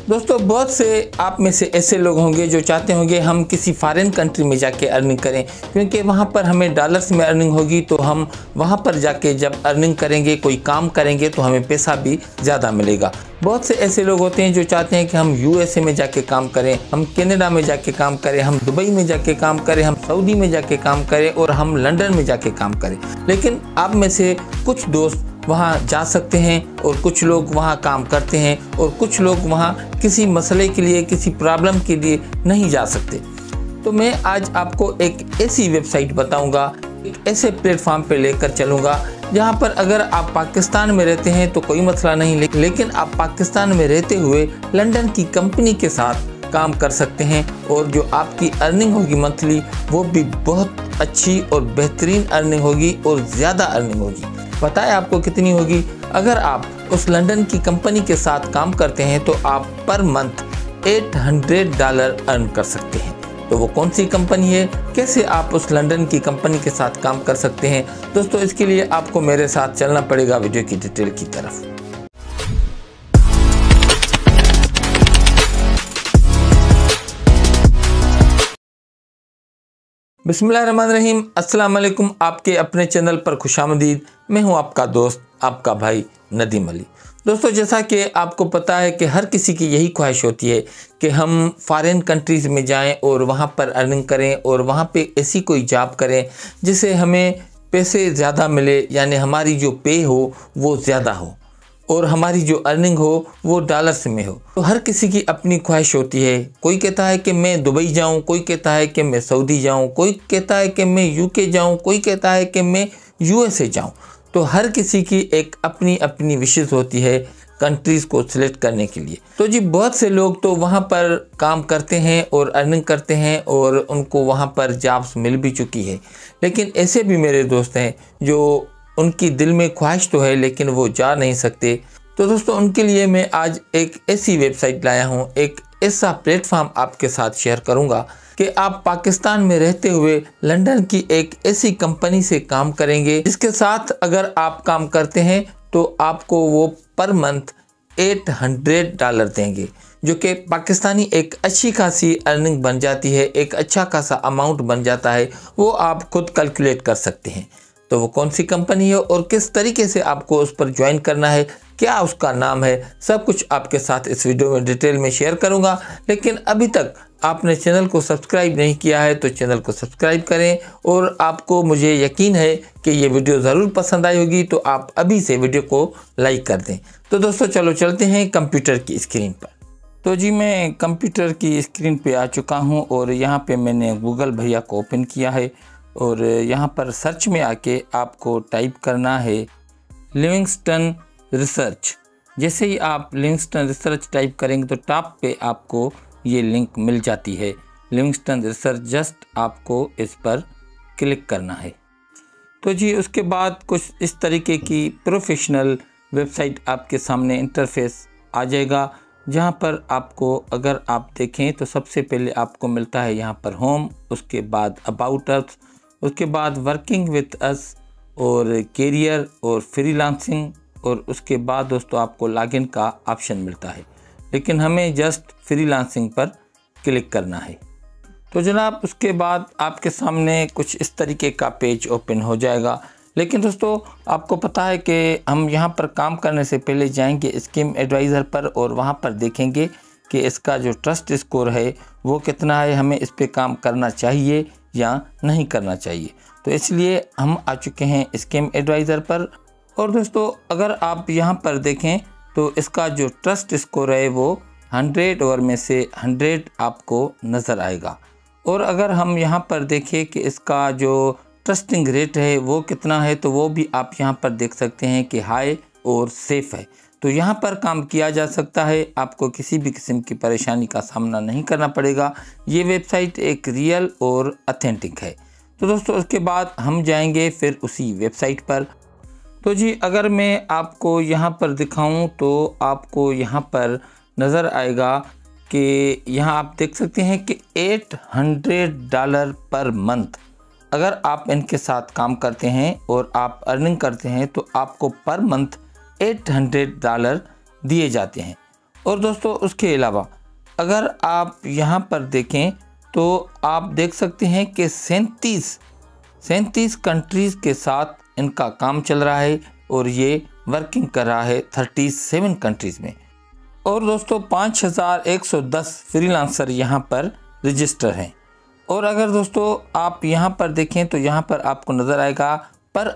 दोस्तों बहुत से आप में से ऐसे लोग होंगे जो चाहते होंगे हम किसी फॉरेन कंट्री में जाके अर्निंग करें, क्योंकि वहाँ पर हमें डॉलर्स में अर्निंग होगी, तो हम वहाँ पर जाके जब अर्निंग करेंगे, कोई काम करेंगे तो हमें पैसा भी ज़्यादा मिलेगा। बहुत से ऐसे लोग होते हैं जो चाहते हैं कि हम यूएसए में जाके काम करें, हम कनाडा में जाके काम करें, हम दुबई में जाके काम करें, हम सऊदी में जाके काम करें और हम लंदन में जाके काम करें। लेकिन आप में से कुछ दोस्त वहाँ जा सकते हैं और कुछ लोग वहाँ काम करते हैं और कुछ लोग वहाँ किसी मसले के लिए, किसी प्रॉब्लम के लिए नहीं जा सकते। तो मैं आज आपको एक ऐसी वेबसाइट बताऊंगा, एक ऐसे प्लेटफॉर्म पे लेकर चलूँगा जहाँ पर अगर आप पाकिस्तान में रहते हैं तो कोई मसला नहीं, लेकिन आप पाकिस्तान में रहते हुए लंदन की कंपनी के साथ काम कर सकते हैं और जो आपकी अर्निंग होगी मंथली वो भी बहुत अच्छी और बेहतरीन अर्निंग होगी और ज़्यादा अर्निंग होगी। पता है आपको कितनी होगी? अगर आप उस लंदन की कंपनी के साथ काम करते हैं तो आप पर मंथ $800 अर्न कर सकते हैं। तो वो कौन सी कंपनी है, कैसे आप उस लंदन की कंपनी के साथ काम कर सकते हैं? दोस्तों इसके लिए आपको मेरे साथ चलना पड़ेगा वीडियो की डिटेल की तरफ। बिस्मिल्लाहिर्रहमानिर्रहीम, अस्सलाम वालेकुम। आपके अपने चैनल पर खुशामदीद। मैं हूं आपका दोस्त, आपका भाई नदीम अली। दोस्तों जैसा कि आपको पता है कि हर किसी की यही ख्वाहिश होती है कि हम फॉरेन कंट्रीज़ में जाएं और वहां पर अर्निंग करें और वहां पे ऐसी कोई जॉब करें जिससे हमें पैसे ज़्यादा मिले, यानी हमारी जो पे हो वो ज़्यादा हो और हमारी जो अर्निंग हो वो डॉलर्स में हो। तो हर किसी की अपनी ख्वाहिश होती है। कोई कहता है कि मैं दुबई जाऊं, कोई कहता है कि मैं सऊदी जाऊं, कोई कहता है कि मैं यूके जाऊं, कोई कहता है कि मैं यूएसए जाऊं। तो हर किसी की एक अपनी अपनी विशेष होती है कंट्रीज़ को सिलेक्ट करने के लिए। तो जी बहुत से लोग तो वहाँ पर काम करते हैं और अर्निंग करते हैं और उनको वहाँ पर जॉब्स मिल भी चुकी है। लेकिन ऐसे भी मेरे दोस्त हैं जो उनकी दिल में ख्वाहिश तो है लेकिन वो जा नहीं सकते। तो दोस्तों उनके लिए मैं आज एक ऐसी वेबसाइट लाया हूँ, एक ऐसा प्लेटफॉर्म आपके साथ शेयर करूँगा कि आप पाकिस्तान में रहते हुए लंदन की एक ऐसी कंपनी से काम करेंगे जिसके साथ अगर आप काम करते हैं तो आपको वो पर मंथ $800 देंगे, जो कि पाकिस्तानी एक अच्छी खासी अर्निंग बन जाती है, एक अच्छा खासा अमाउंट बन जाता है। वो आप खुद कैलकुलेट कर सकते हैं। तो वो कौन सी कंपनी है और किस तरीके से आपको उस पर ज्वाइन करना है, क्या उसका नाम है, सब कुछ आपके साथ इस वीडियो में डिटेल में शेयर करूंगा। लेकिन अभी तक आपने चैनल को सब्सक्राइब नहीं किया है तो चैनल को सब्सक्राइब करें और आपको मुझे यकीन है कि ये वीडियो ज़रूर पसंद आई होगी, तो आप अभी से वीडियो को लाइक कर दें। तो दोस्तों चलो चलते हैं कंप्यूटर की स्क्रीन पर। तो जी मैं कंप्यूटर की स्क्रीन पे आ चुका हूँ और यहाँ पे मैंने गूगल भैया को ओपन किया है और यहाँ पर सर्च में आके आपको टाइप करना है लिविंगस्टन रिसर्च। जैसे ही आप लिविंगस्टन रिसर्च टाइप करेंगे तो टॉप पे आपको ये लिंक मिल जाती है, लिविंगस्टन रिसर्च। जस्ट आपको इस पर क्लिक करना है। तो जी उसके बाद कुछ इस तरीके की प्रोफेशनल वेबसाइट आपके सामने इंटरफेस आ जाएगा, जहाँ पर आपको अगर आप देखें तो सबसे पहले आपको मिलता है यहाँ पर होम, उसके बाद अबाउट अस, उसके बाद वर्किंग विथ अस और कैरियर और फ्रीलांसिंग, और उसके बाद दोस्तों आपको लॉगिन का ऑप्शन मिलता है, लेकिन हमें जस्ट फ्रीलांसिंग पर क्लिक करना है। तो जनाब उसके बाद आपके सामने कुछ इस तरीके का पेज ओपन हो जाएगा। लेकिन दोस्तों आपको पता है कि हम यहाँ पर काम करने से पहले जाएंगे स्कीम एडवाइज़र पर और वहाँ पर देखेंगे कि इसका जो ट्रस्ट स्कोर है वो कितना है, हमें इस पे काम करना चाहिए या नहीं करना चाहिए। तो इसलिए हम आ चुके हैं स्कीम एडवाइज़र पर। और दोस्तों अगर आप यहाँ पर देखें तो इसका जो ट्रस्ट स्कोर है वो 100 और में से 100 आपको नज़र आएगा। और अगर हम यहाँ पर देखें कि इसका जो ट्रस्टिंग रेट है वो कितना है, तो वो भी आप यहाँ पर देख सकते हैं कि हाई और सेफ़ है। तो यहाँ पर काम किया जा सकता है, आपको किसी भी किस्म की परेशानी का सामना नहीं करना पड़ेगा। ये वेबसाइट एक रियल और ऑथेंटिक है। तो दोस्तों उसके बाद हम जाएंगे फिर उसी वेबसाइट पर। तो जी अगर मैं आपको यहाँ पर दिखाऊं तो आपको यहाँ पर नज़र आएगा कि यहाँ आप देख सकते हैं कि $800 पर मंथ अगर आप इनके साथ काम करते हैं और आप अर्निंग करते हैं तो आपको पर मंथ $800 दिए जाते हैं। और दोस्तों उसके अलावा अगर आप यहाँ पर देखें तो आप देख सकते हैं कि 37 कंट्रीज़ के साथ इनका काम चल रहा है और ये वर्किंग कर रहा है 37 कंट्रीज़ में। और दोस्तों 5110 फ्रीलांसर यहाँ पर रजिस्टर हैं। और अगर दोस्तों आप यहाँ पर देखें तो यहाँ पर आपको नज़र आएगा पर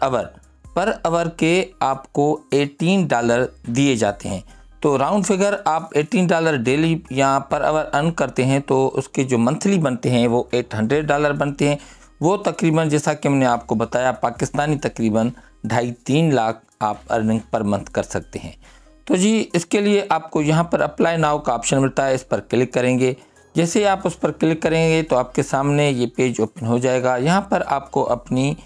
आवर के आपको $18 दिए जाते हैं। तो राउंड फिगर आप $18 डेली या पर आवर अर्न करते हैं तो उसके जो मंथली बनते हैं वो $800 बनते हैं। वो तकरीबन जैसा कि हमने आपको बताया पाकिस्तानी तकरीबन 2.5-3 लाख आप अर्निंग पर मंथ कर सकते हैं। तो जी इसके लिए आपको यहाँ पर अप्लाई नाउ का ऑप्शन मिलता है, इस पर क्लिक करेंगे। जैसे ही आप उस पर क्लिक करेंगे तो आपके सामने ये पेज ओपन हो जाएगा। यहाँ पर आपको अपनी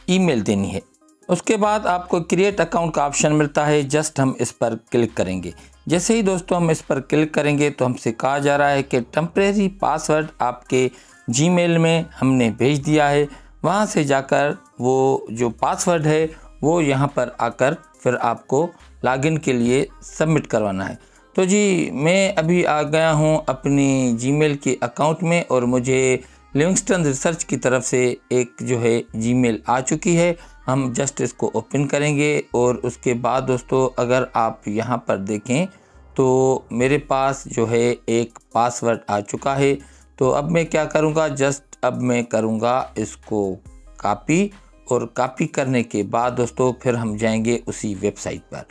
ईमेल देनी है। उसके बाद आपको क्रिएट अकाउंट का ऑप्शन मिलता है, जस्ट हम इस पर क्लिक करेंगे। जैसे ही दोस्तों हम इस पर क्लिक करेंगे तो हमसे कहा जा रहा है कि टेम्परेरी पासवर्ड आपके जीमेल में हमने भेज दिया है। वहाँ से जाकर वो जो पासवर्ड है वो यहाँ पर आकर फिर आपको लॉगिन के लिए सबमिट करवाना है। तो जी मैं अभी आ गया हूँ अपनी जीमेल के अकाउंट में और मुझे लिविंगस्टन रिसर्च की तरफ से एक जो है जीमेल आ चुकी है। हम जस्ट इसको ओपन करेंगे और उसके बाद दोस्तों अगर आप यहाँ पर देखें तो मेरे पास जो है एक पासवर्ड आ चुका है। तो अब मैं क्या करूँगा, जस्ट अब मैं करूँगा इसको कॉपी, और कॉपी करने के बाद दोस्तों फिर हम जाएंगे उसी वेबसाइट पर।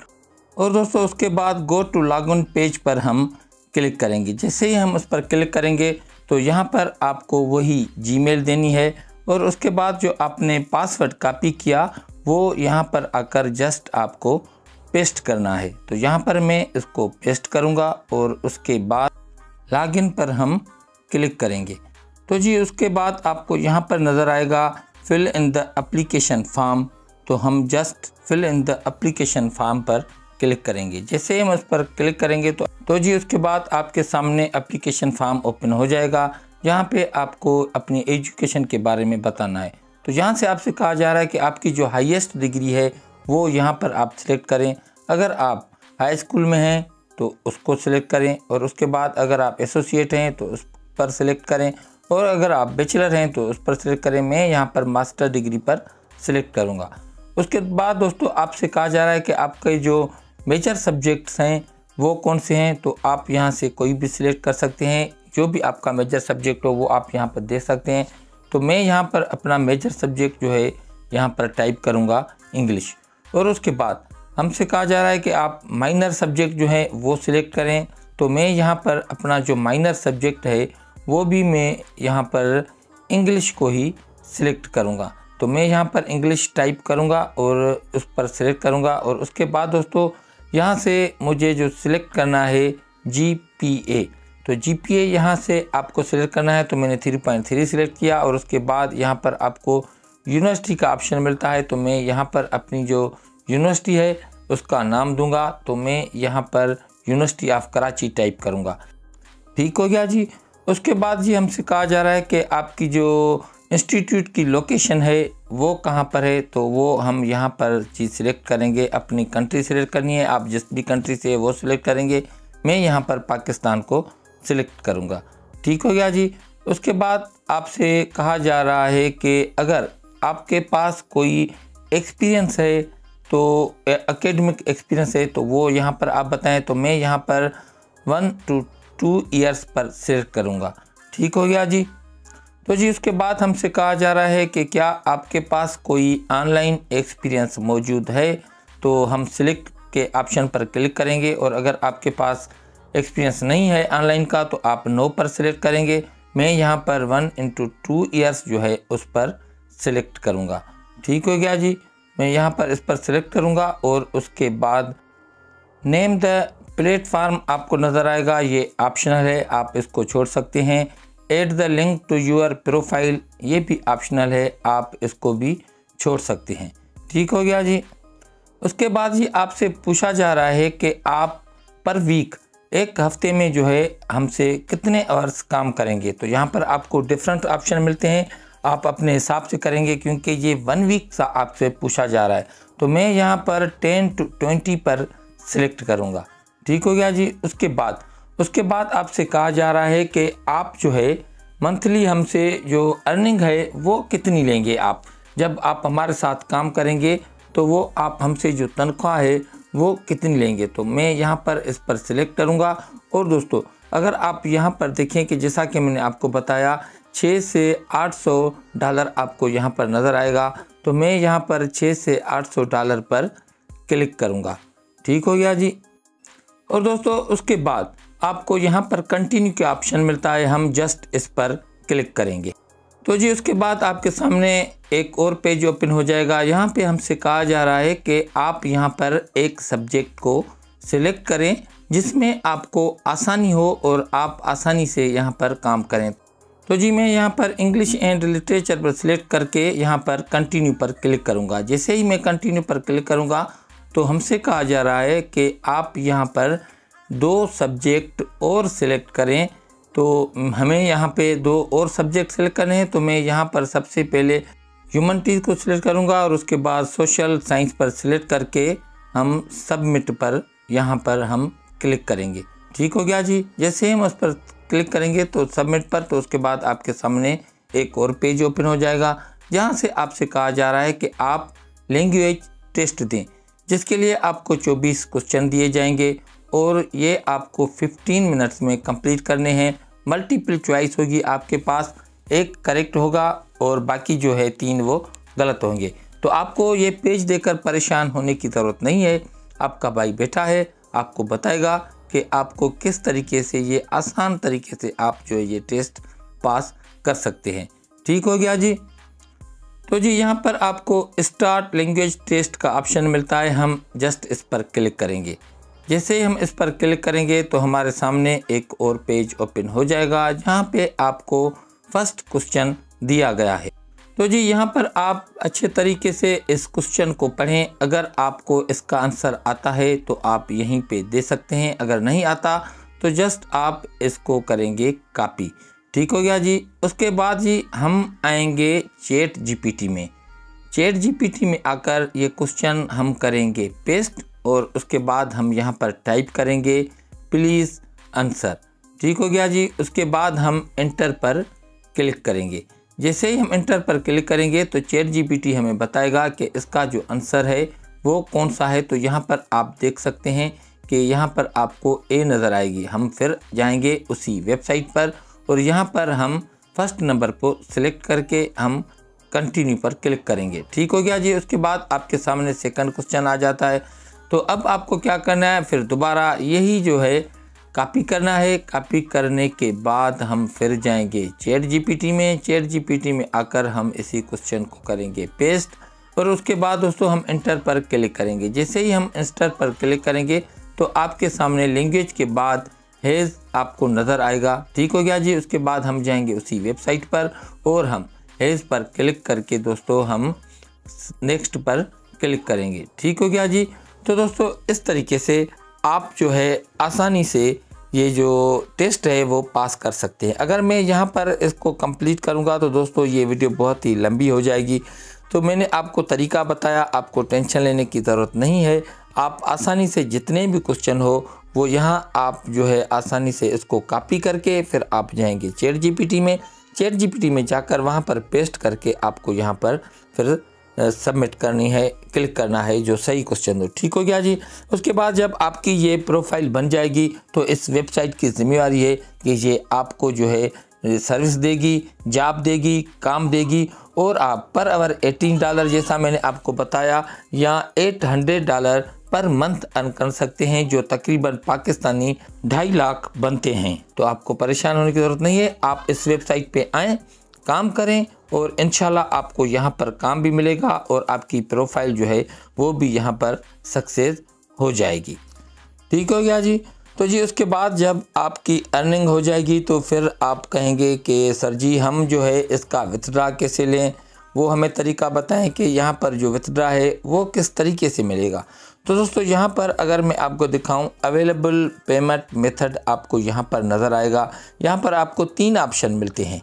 और दोस्तों उसके बाद गो टू लॉगिन पेज पर हम क्लिक करेंगे। जैसे ही हम उस पर क्लिक करेंगे तो यहाँ पर आपको वही जीमेल देनी है और उसके बाद जो आपने पासवर्ड कॉपी किया वो यहाँ पर आकर जस्ट आपको पेस्ट करना है। तो यहाँ पर मैं इसको पेस्ट करूँगा और उसके बाद लॉगिन पर हम क्लिक करेंगे। तो जी उसके बाद आपको यहाँ पर नज़र आएगा fill in the application form. तो हम just fill in the application form पर क्लिक करेंगे। जैसे हम उस पर क्लिक करेंगे तो जी उसके बाद आपके सामने एप्लीकेशन फॉर्म ओपन हो जाएगा। यहाँ पे आपको अपनी एजुकेशन के बारे में बताना है। तो यहाँ से आपसे कहा जा रहा है कि आपकी जो हाईएस्ट डिग्री है वो यहाँ पर आप सिलेक्ट करें। अगर आप हाई स्कूल में हैं तो उसको सिलेक्ट करें और उसके बाद अगर आप एसोसिएट हैं तो उस पर सिलेक्ट करें और अगर आप बैचलर हैं तो उस पर सिलेक्ट करें। मैं यहाँ पर मास्टर डिग्री पर सिलेक्ट करूँगा। उसके बाद दोस्तों आपसे कहा जा रहा है कि आपके जो मेजर सब्जेक्ट्स हैं वो कौन से हैं। तो आप यहाँ से कोई भी सिलेक्ट कर सकते हैं, जो भी आपका मेजर सब्जेक्ट हो वो आप यहाँ पर दे सकते हैं। तो मैं यहाँ पर अपना मेजर सब्जेक्ट जो है यहाँ पर टाइप करूँगा इंग्लिश। और उसके बाद हमसे कहा जा रहा है कि आप माइनर सब्जेक्ट जो है वो सिलेक्ट करें। तो मैं यहाँ पर अपना जो माइनर सब्जेक्ट है वो भी मैं यहाँ पर इंग्लिश को ही सिलेक्ट करूँगा। तो मैं यहाँ पर इंग्लिश टाइप करूँगा और उस पर सिलेक्ट करूँगा। और उसके बाद दोस्तों यहाँ से मुझे जो सिलेक्ट करना है GPA, तो GPA यहाँ से आपको सिलेक्ट करना है। तो मैंने 3.3 सिलेक्ट किया और उसके बाद यहाँ पर आपको यूनिवर्सिटी का ऑप्शन मिलता है। तो मैं यहाँ पर अपनी जो यूनिवर्सिटी है उसका नाम दूंगा। तो मैं यहाँ पर यूनिवर्सिटी ऑफ कराची टाइप करूँगा। ठीक हो गया जी। उसके बाद जी हमसे कहा जा रहा है कि आपकी जो इंस्टीट्यूट की लोकेशन है वो कहाँ पर है। तो वो हम यहाँ पर जी सिलेक्ट करेंगे। अपनी कंट्री सिलेक्ट करनी है, आप जिस भी कंट्री से वो सिलेक्ट करेंगे। मैं यहाँ पर पाकिस्तान को सिलेक्ट करूँगा। ठीक हो गया जी। उसके बाद आपसे कहा जा रहा है कि अगर आपके पास कोई एक्सपीरियंस है तो एकेडमिक एक्सपीरियंस है तो वो यहाँ पर आप बताएं। तो मैं यहाँ पर 1 to 2 ईयर्स पर सिलेक्ट करूँगा। ठीक हो गया जी। तो जी उसके बाद हमसे कहा जा रहा है कि क्या आपके पास कोई ऑनलाइन एक्सपीरियंस मौजूद है। तो हम सिलेक्ट के ऑप्शन पर क्लिक करेंगे और अगर आपके पास एक्सपीरियंस नहीं है ऑनलाइन का तो आप नो पर सिलेक्ट करेंगे। मैं यहाँ पर 1 into 2 ईयर्स जो है उस पर सिलेक्ट करूँगा। ठीक हो गया जी। मैं यहाँ पर इस पर सिलेक्ट करूँगा और उसके बाद नेम द प्लेटफार्म आपको नज़र आएगा, ये ऑप्शनल है, आप इसको छोड़ सकते हैं। Add the link to your profile, ये भी ऑप्शनल है, आप इसको भी छोड़ सकते हैं। ठीक हो गया जी। उसके बाद जी आपसे पूछा जा रहा है कि आप पर वीक, एक हफ्ते में जो है हमसे कितने आवर्स काम करेंगे। तो यहाँ पर आपको डिफरेंट ऑप्शन मिलते हैं, आप अपने हिसाब से करेंगे क्योंकि ये 1 वीक सा आपसे पूछा जा रहा है। तो मैं यहाँ पर 10 to 20 पर सिलेक्ट करूँगा। ठीक हो गया जी। उसके बाद उसके बाद आपसे कहा जा रहा है कि आप जो है मंथली हमसे जो अर्निंग है वो कितनी लेंगे। आप जब आप हमारे साथ काम करेंगे तो वो आप हमसे जो तनख्वाह है वो कितनी लेंगे। तो मैं यहाँ पर इस पर सिलेक्ट करूँगा। और दोस्तों अगर आप यहाँ पर देखें कि जैसा कि मैंने आपको बताया 6 से 800 डॉलर आपको यहाँ पर नज़र आएगा। तो मैं यहाँ पर 6 से 800 डॉलर पर क्लिक करूँगा। ठीक हो गया जी। और दोस्तों उसके बाद आपको यहाँ पर कंटिन्यू का ऑप्शन मिलता है, हम जस्ट इस पर क्लिक करेंगे। तो जी उसके बाद आपके सामने एक और पेज ओपन हो जाएगा। यहाँ पे हमसे कहा जा रहा है कि आप यहाँ पर एक सब्जेक्ट को सिलेक्ट करें जिसमें आपको आसानी हो और आप आसानी से यहाँ पर काम करें। तो जी मैं यहाँ पर इंग्लिश एंड लिटरेचर पर सिलेक्ट करके यहाँ पर कंटिन्यू पर क्लिक करूँगा। जैसे ही मैं कंटिन्यू पर क्लिक करूँगा तो हमसे कहा जा रहा है कि आप यहाँ पर 2 सब्जेक्ट और सिलेक्ट करें। तो हमें यहाँ पे 2 और सब्जेक्ट सिलेक्ट करने हैं। तो मैं यहाँ पर सबसे पहले ह्यूमैनिटीज़ को सिलेक्ट करूँगा और उसके बाद सोशल साइंस पर सिलेक्ट करके हम सबमिट पर यहाँ पर हम क्लिक करेंगे। ठीक हो गया जी। जैसे हम उस पर क्लिक करेंगे तो सबमिट पर, तो उसके बाद आपके सामने एक और पेज ओपन हो जाएगा जहाँ से आपसे कहा जा रहा है कि आप लैंग्वेज टेस्ट दें, जिसके लिए आपको 24 क्वेश्चन दिए जाएंगे और ये आपको 15 मिनट्स में कंप्लीट करने हैं। मल्टीपल चॉइस होगी आपके पास, एक करेक्ट होगा और बाकी जो है 3 वो गलत होंगे। तो आपको ये पेज देकर परेशान होने की ज़रूरत नहीं है। आपका भाई बैठा है, आपको बताएगा कि आपको किस तरीके से ये आसान तरीके से आप जो है ये टेस्ट पास कर सकते हैं। ठीक हो गया जी। तो जी यहाँ पर आपको स्टार्ट लैंग्वेज टेस्ट का ऑप्शन मिलता है, हम जस्ट इस पर क्लिक करेंगे। जैसे ही हम इस पर क्लिक करेंगे तो हमारे सामने एक और पेज ओपन हो जाएगा जहाँ पे आपको फर्स्ट क्वेश्चन दिया गया है। तो जी यहाँ पर आप अच्छे तरीके से इस क्वेश्चन को पढ़ें। अगर आपको इसका आंसर आता है तो आप यहीं पे दे सकते हैं, अगर नहीं आता तो जस्ट आप इसको करेंगे कॉपी। ठीक हो गया जी। उसके बाद जी हम आएंगे चैट जीपीटी में। चैट जीपीटी में आकर ये क्वेश्चन हम करेंगे पेस्ट और उसके बाद हम यहाँ पर टाइप करेंगे प्लीज़ आंसर। ठीक हो गया जी। उसके बाद हम एंटर पर क्लिक करेंगे। जैसे ही हम एंटर पर क्लिक करेंगे तो चैट जीपीटी हमें बताएगा कि इसका जो आंसर है वो कौन सा है। तो यहाँ पर आप देख सकते हैं कि यहाँ पर आपको ए नज़र आएगी। हम फिर जाएंगे उसी वेबसाइट पर और यहाँ पर हम फर्स्ट नंबर को सिलेक्ट करके हम कंटिन्यू पर क्लिक करेंगे। ठीक हो गया जी। उसके बाद आपके सामने सेकंड क्वेश्चन आ जाता है। तो अब आपको क्या करना है, फिर दोबारा यही जो है कॉपी करना है। कॉपी करने के बाद हम फिर जाएंगे चैट जीपीटी में। चैट जीपीटी में आकर हम इसी क्वेश्चन को करेंगे पेस्ट और उसके बाद दोस्तों हम एंटर पर क्लिक करेंगे। जैसे ही हम एंटर पर क्लिक करेंगे तो आपके सामने लैंग्वेज के बाद हैज़ आपको नज़र आएगा। ठीक हो गया जी। उसके बाद हम जाएंगे उसी वेबसाइट पर और हम हैज़ पर क्लिक करके दोस्तों हम नेक्स्ट पर क्लिक करेंगे। ठीक हो गया जी। तो दोस्तों इस तरीके से आप जो है आसानी से ये जो टेस्ट है वो पास कर सकते हैं। अगर मैं यहाँ पर इसको कंप्लीट करूँगा तो दोस्तों ये वीडियो बहुत ही लंबी हो जाएगी। तो मैंने आपको तरीका बताया, आपको टेंशन लेने की ज़रूरत नहीं है। आप आसानी से जितने भी क्वेश्चन हो वो यहाँ आप जो है आसानी से इसको कॉपी करके फिर आप जाएंगे चैट जीपीटी में। चैट जीपीटी में जाकर वहाँ पर पेस्ट करके आपको यहाँ पर फिर सबमिट करनी है, क्लिक करना है जो सही क्वेश्चन हो। ठीक हो गया जी। उसके बाद जब आपकी ये प्रोफाइल बन जाएगी तो इस वेबसाइट की जिम्मेवारी है कि ये आपको जो है सर्विस देगी, जॉब देगी, काम देगी और आप पर आवर $18 जैसा मैंने आपको बताया या $800 पर मंथ अर्न कर सकते हैं, जो तकरीबन पाकिस्तानी 2.5 लाख बनते हैं। तो आपको परेशान होने की ज़रूरत नहीं है। आप इस वेबसाइट पे आएँ, काम करें और इंशाल्लाह आपको यहाँ पर काम भी मिलेगा और आपकी प्रोफाइल जो है वो भी यहाँ पर सक्सेस हो जाएगी। ठीक हो गया जी। तो जी उसके बाद जब आपकी अर्निंग हो जाएगी तो फिर आप कहेंगे कि सर जी हम जो है इसका विथड्रा कैसे लें, वो हमें तरीका बताएं कि यहाँ पर जो विथड्रा है वो किस तरीके से मिलेगा। तो दोस्तों यहाँ पर अगर मैं आपको दिखाऊं अवेलेबल पेमेंट मेथड आपको यहाँ पर नज़र आएगा। यहाँ पर आपको 3 ऑप्शन मिलते हैं।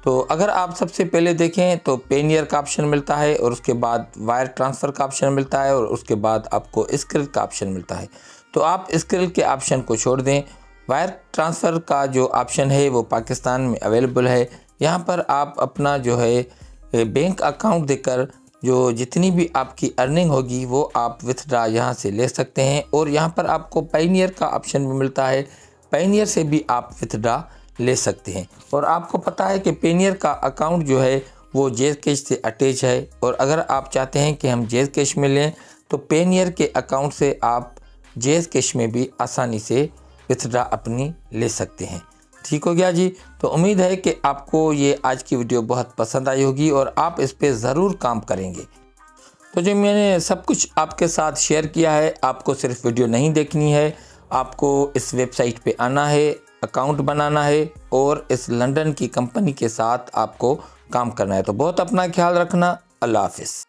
तो अगर आप सबसे पहले देखें तो पेनियर का ऑप्शन मिलता है और उसके बाद वायर ट्रांसफ़र का ऑप्शन मिलता है और उसके बाद आपको स्क्रिल का ऑप्शन मिलता है। तो आप स्क्रिल के ऑप्शन को छोड़ दें वायर ट्रांसफ़र का जो ऑप्शन है वो पाकिस्तान में अवेलेबल है। यहाँ पर आप अपना जो है बैंक अकाउंट देकर जो जितनी भी आपकी अर्निंग होगी वो आप विथड्रा यहाँ से ले सकते हैं। और यहाँ पर आपको पायनियर का ऑप्शन भी मिलता है, पायनियर से भी आप विथड्रा ले सकते हैं। और आपको पता है कि पायनियर का अकाउंट जो है वो जेज कैश से अटैच है, और अगर आप चाहते हैं कि हम जेज कैश में लें तो पायनियर के अकाउंट से आप जेज कैश में भी आसानी से विथड्रा अपनी ले सकते हैं। ठीक हो गया जी। तो उम्मीद है कि आपको ये आज की वीडियो बहुत पसंद आई होगी और आप इस पे ज़रूर काम करेंगे। तो जो मैंने सब कुछ आपके साथ शेयर किया है, आपको सिर्फ वीडियो नहीं देखनी है, आपको इस वेबसाइट पे आना है, अकाउंट बनाना है और इस लंदन की कंपनी के साथ आपको काम करना है। तो बहुत अपना ख्याल रखना। अल्लाह हाफिज़।